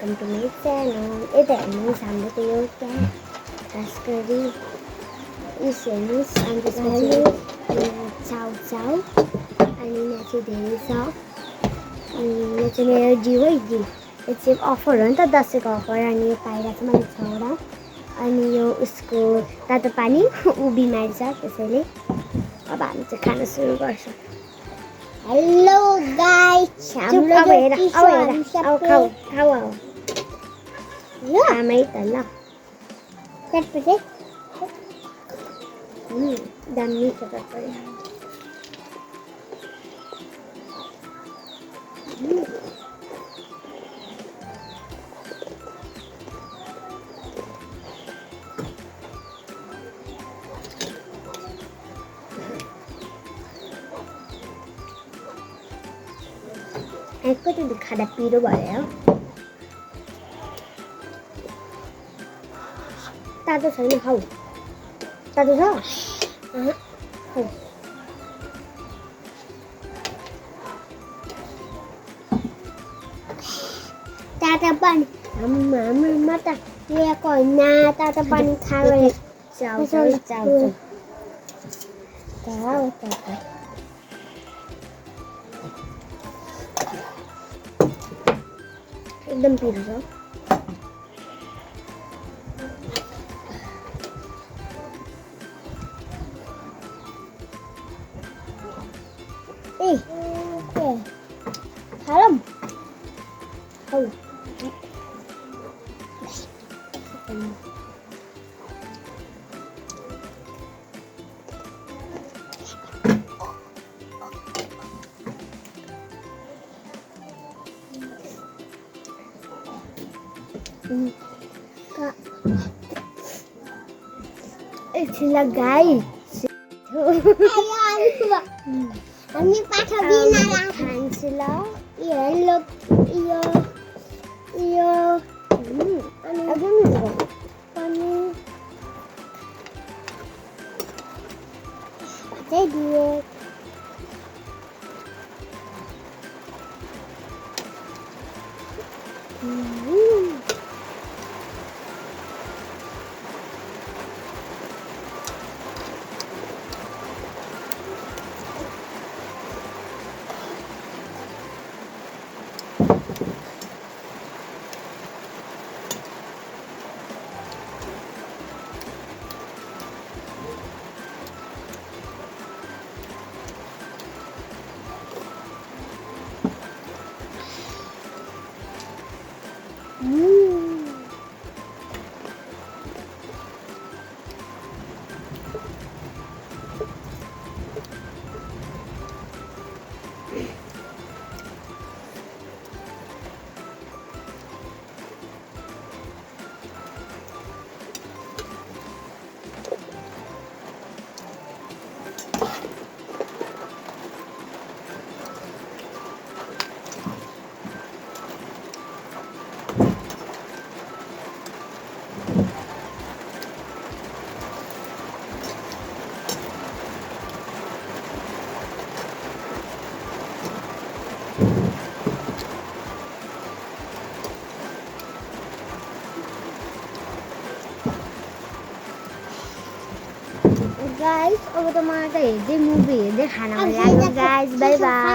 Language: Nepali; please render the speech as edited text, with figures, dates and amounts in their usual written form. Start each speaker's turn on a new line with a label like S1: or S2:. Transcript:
S1: Welcome to my channel. यता हेर्नुहोस् हाम्रो त्यो एउटा खास गरी उस हेर्नुहोस् अनि त्यसपछि चाउ चाउ अनि यहाँ चाहिँ धेरै छ। यो चाहिँ मेरो जिउ है जिउ, यो चाहिँ अफर हो नि त, दसैँको अफर। अनि यो पाइरा चाहिँ मैले 6वटा। अनि यो उसको तातो पानी ऊ बिमारी छ त्यसैले। अब हामी चाहिँ खान सुरु गर्छौँ। हेलो गाइस, हाम्रो अब हेर अब खाऊ खाऊ अब आमै त ल चटपटे दामी छ चटपटे। कति खाँदा पिरो भयो। तातो छैन, खाऊ। तातो छ खाऊ। तातो पानी हाम्रोमा त ल्याएको होइन। तातो पानी खायो चाउ चाउ चाउ चाउ चाउ। एकदम पिरो छ। खाऊ खाऊ। एकछिन गाइस हामी पाठा बिना खान्छु ल। हेलो यो यो अनि चाहिँ दिए गाइस। अब त मलाई त हेर्दै मुभी हेर्दै खाना मन लाग्यो गाइस। By by.